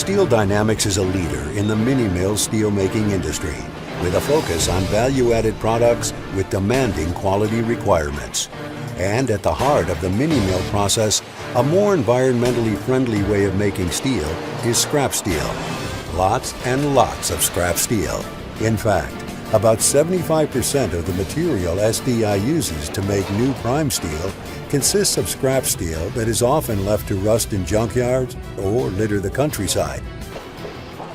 Steel Dynamics is a leader in the mini-mill steelmaking industry with a focus on value-added products with demanding quality requirements. And at the heart of the mini-mill process, a more environmentally friendly way of making steel is scrap steel. Lots and lots of scrap steel. In fact, about 75% of the material SDI uses to make new prime steel consists of scrap steel that is often left to rust in junkyards or litter the countryside.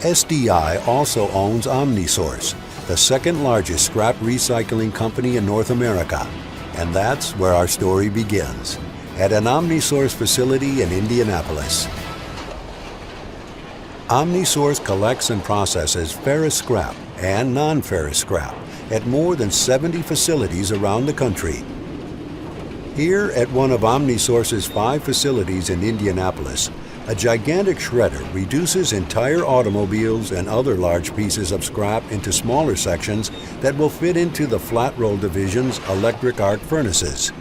SDI also owns OmniSource, the second largest scrap recycling company in North America. And that's where our story begins, at an OmniSource facility in Indianapolis. OmniSource collects and processes ferrous scrap and non-ferrous scrap at more than 70 facilities around the country. Here at one of OmniSource's 5 facilities in Indianapolis, a gigantic shredder reduces entire automobiles and other large pieces of scrap into smaller sections that will fit into the flat roll division's electric arc furnaces.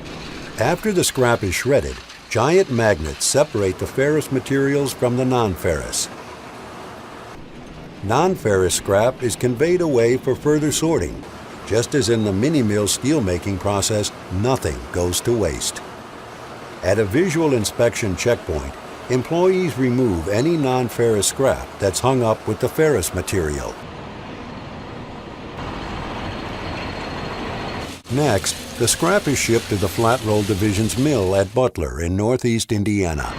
After the scrap is shredded, giant magnets separate the ferrous materials from the non-ferrous. Non-ferrous scrap is conveyed away for further sorting. Just as in the mini-mill steelmaking process, nothing goes to waste. At a visual inspection checkpoint, employees remove any non-ferrous scrap that's hung up with the ferrous material. Next, the scrap is shipped to the Flat Roll Division's mill at Butler in northeast Indiana.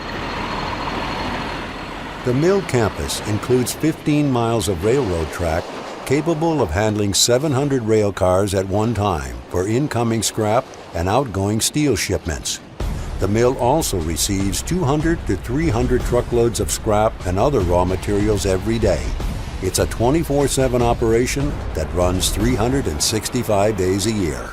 The mill campus includes 15 miles of railroad track capable of handling 700 rail cars at one time for incoming scrap and outgoing steel shipments. The mill also receives 200 to 300 truckloads of scrap and other raw materials every day. It's a 24/7 operation that runs 365 days a year.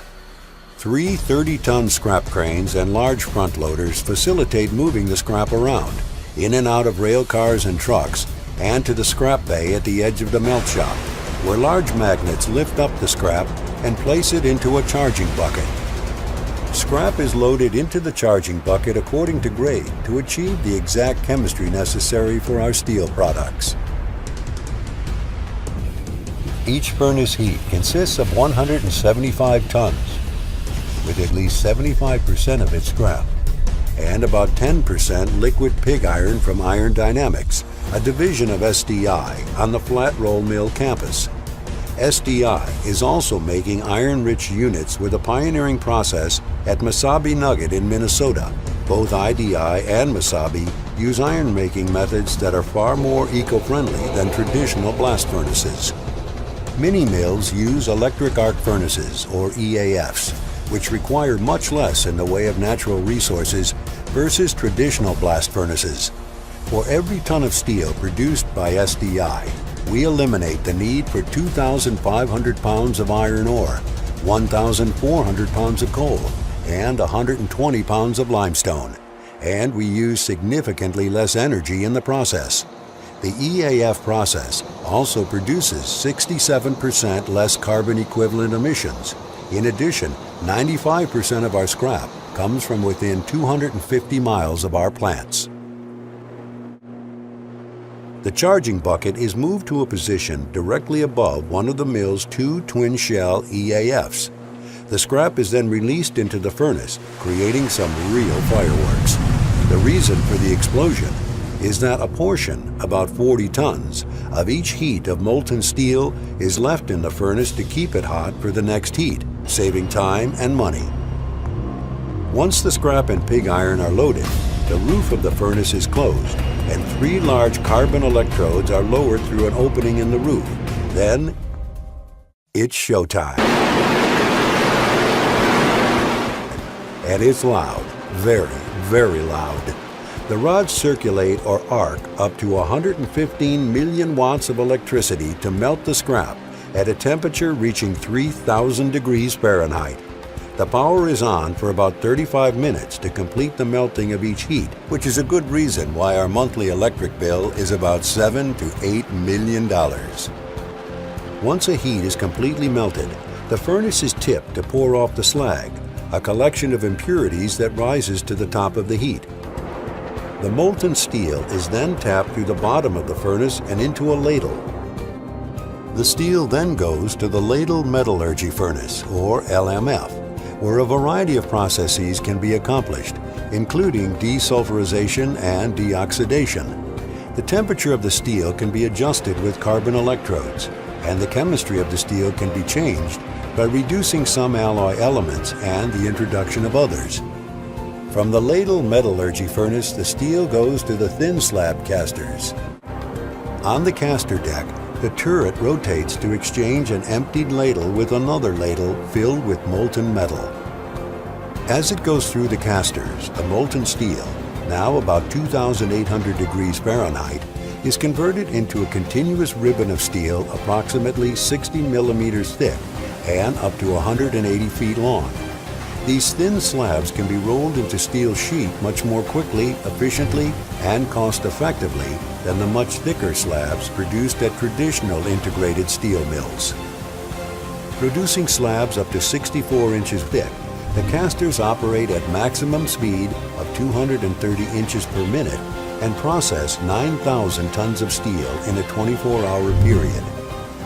3 30-ton scrap cranes and large front loaders facilitate moving the scrap around, in and out of rail cars and trucks, and to the scrap bay at the edge of the melt shop, where large magnets lift up the scrap and place it into a charging bucket. Scrap is loaded into the charging bucket according to grade to achieve the exact chemistry necessary for our steel products. Each furnace heat consists of 175 tons, with at least 75% of it scrap, and about 10% liquid pig iron from Iron Dynamics, a division of SDI on the Flat Roll Mill campus. SDI is also making iron-rich units with a pioneering process at Mesabi Nugget in Minnesota. Both IDI and Mesabi use iron-making methods that are far more eco-friendly than traditional blast furnaces. Mini-mills use electric arc furnaces, or EAFs, which require much less in the way of natural resources versus traditional blast furnaces. For every ton of steel produced by SDI, we eliminate the need for 2,500 pounds of iron ore, 1,400 pounds of coal, and 120 pounds of limestone. And we use significantly less energy in the process. The EAF process also produces 67% less carbon equivalent emissions. In addition, 95% of our scrap comes from within 250 miles of our plants. The charging bucket is moved to a position directly above one of the mill's 2 twin-shell EAFs. The scrap is then released into the furnace, creating some real fireworks. The reason for the explosion is that a portion, about 40 tons, of each heat of molten steel is left in the furnace to keep it hot for the next heat, saving time and money. Once the scrap and pig iron are loaded, the roof of the furnace is closed, and 3 large carbon electrodes are lowered through an opening in the roof. Then, it's showtime. And it's loud, very, very loud. The rods circulate or arc up to 115 million watts of electricity to melt the scrap at a temperature reaching 3,000 degrees Fahrenheit. The power is on for about 35 minutes to complete the melting of each heat, which is a good reason why our monthly electric bill is about $7 to $8 million. Once a heat is completely melted, the furnace is tipped to pour off the slag, a collection of impurities that rises to the top of the heat. The molten steel is then tapped through the bottom of the furnace and into a ladle. The steel then goes to the ladle metallurgy furnace, or LMF, where a variety of processes can be accomplished, including desulfurization and deoxidation. The temperature of the steel can be adjusted with carbon electrodes, and the chemistry of the steel can be changed by reducing some alloy elements and the introduction of others. From the ladle metallurgy furnace, the steel goes to the thin slab casters. On the caster deck, the turret rotates to exchange an emptied ladle with another ladle filled with molten metal. As it goes through the casters, the molten steel, now about 2,800 degrees Fahrenheit, is converted into a continuous ribbon of steel approximately 60 millimeters thick and up to 180 feet long. These thin slabs can be rolled into steel sheet much more quickly, efficiently, and cost-effectively than the much thicker slabs produced at traditional integrated steel mills. Producing slabs up to 64 inches thick, the casters operate at maximum speed of 230 inches per minute and process 9,000 tons of steel in a 24-hour period.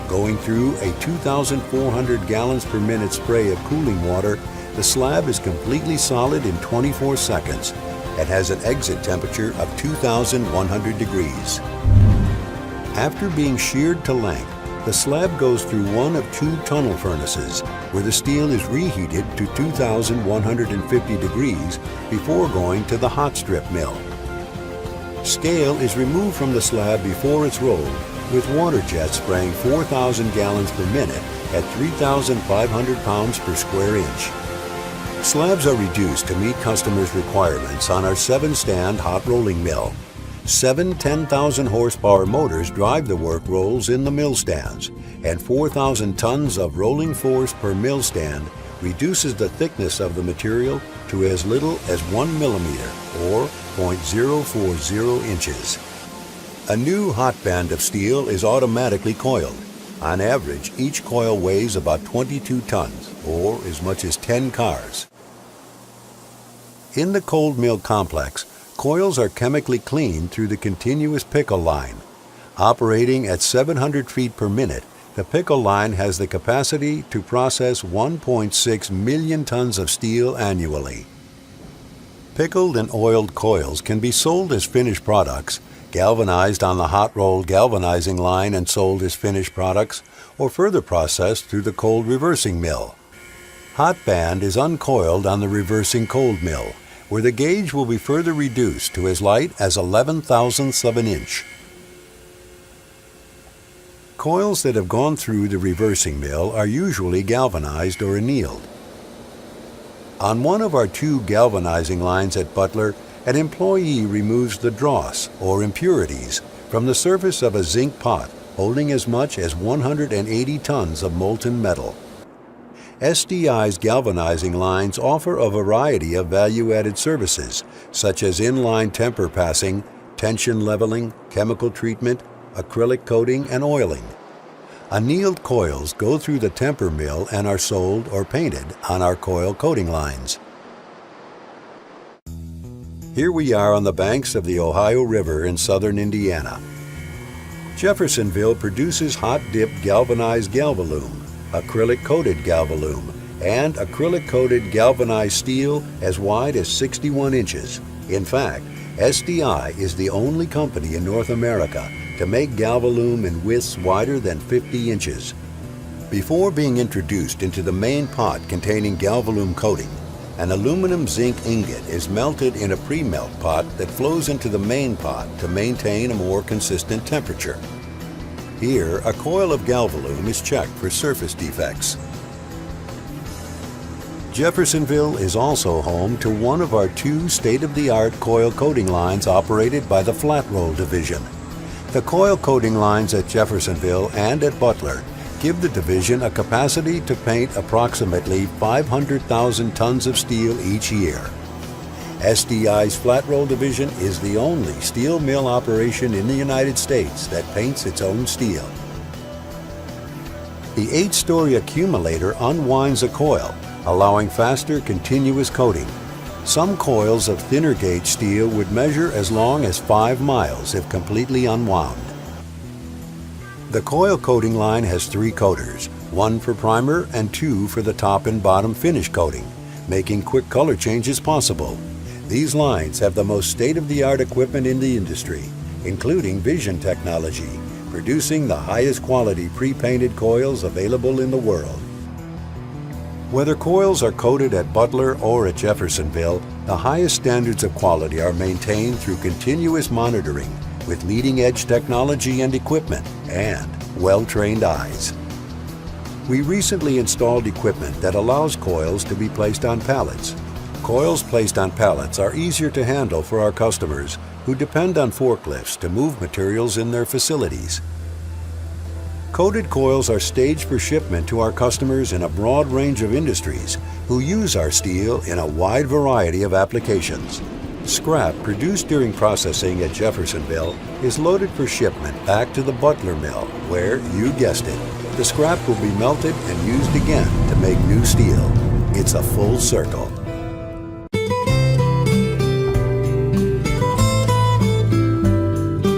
Going through a 2,400 gallons per minute spray of cooling water, the slab is completely solid in 24 seconds and has an exit temperature of 2,100 degrees. After being sheared to length, the slab goes through one of two tunnel furnaces where the steel is reheated to 2,150 degrees before going to the hot strip mill. Scale is removed from the slab before it's rolled, with water jets spraying 4,000 gallons per minute at 3,500 pounds per square inch. Slabs are reduced to meet customers' requirements on our 7-stand hot rolling mill. 7 10,000 horsepower motors drive the work rolls in the mill stands, and 4,000 tons of rolling force per mill stand reduces the thickness of the material to as little as 1 millimeter, or 0.040 inches. A new hot band of steel is automatically coiled. On average, each coil weighs about 22 tons, or as much as 10 cars. In the cold mill complex, coils are chemically cleaned through the continuous pickle line. Operating at 700 feet per minute, the pickle line has the capacity to process 1.6 million tons of steel annually. Pickled and oiled coils can be sold as finished products, galvanized on the hot rolled galvanizing line and sold as finished products, or further processed through the cold reversing mill. Hot band is uncoiled on the reversing cold mill, where the gauge will be further reduced to as light as 11,000ths of an inch. Coils that have gone through the reversing mill are usually galvanized or annealed. On one of our 2 galvanizing lines at Butler, an employee removes the dross, or impurities, from the surface of a zinc pot holding as much as 180 tons of molten metal. SDI's galvanizing lines offer a variety of value-added services, such as inline temper passing, tension leveling, chemical treatment, acrylic coating, and oiling. Annealed coils go through the temper mill and are sold or painted on our coil coating lines. Here we are on the banks of the Ohio River in southern Indiana. Jeffersonville produces hot-dipped galvanized galvalume, acrylic-coated galvalume, and acrylic-coated galvanized steel as wide as 61 inches. In fact, SDI is the only company in North America to make galvalume in widths wider than 50 inches. Before being introduced into the main pot containing galvalume coating, an aluminum zinc ingot is melted in a pre-melt pot that flows into the main pot to maintain a more consistent temperature. Here, a coil of galvalume is checked for surface defects. Jeffersonville is also home to one of our 2 state-of-the-art coil coating lines operated by the Flat Roll Division. The coil coating lines at Jeffersonville and at Butler give the division a capacity to paint approximately 500,000 tons of steel each year. SDI's Flat Roll Division is the only steel mill operation in the United States that paints its own steel. The 8-story accumulator unwinds a coil, allowing faster continuous coating. Some coils of thinner gauge steel would measure as long as 5 miles if completely unwound. The coil coating line has 3 coaters, 1 for primer and 2 for the top and bottom finish coating, making quick color changes possible. These lines have the most state-of-the-art equipment in the industry, including vision technology, producing the highest quality pre-painted coils available in the world. Whether coils are coated at Butler or at Jeffersonville, the highest standards of quality are maintained through continuous monitoring with leading-edge technology and equipment and well-trained eyes. We recently installed equipment that allows coils to be placed on pallets. Coils placed on pallets are easier to handle for our customers who depend on forklifts to move materials in their facilities. Coated coils are staged for shipment to our customers in a broad range of industries who use our steel in a wide variety of applications. Scrap produced during processing at Jeffersonville is loaded for shipment back to the Butler mill where, you guessed it, the scrap will be melted and used again to make new steel. It's a full circle.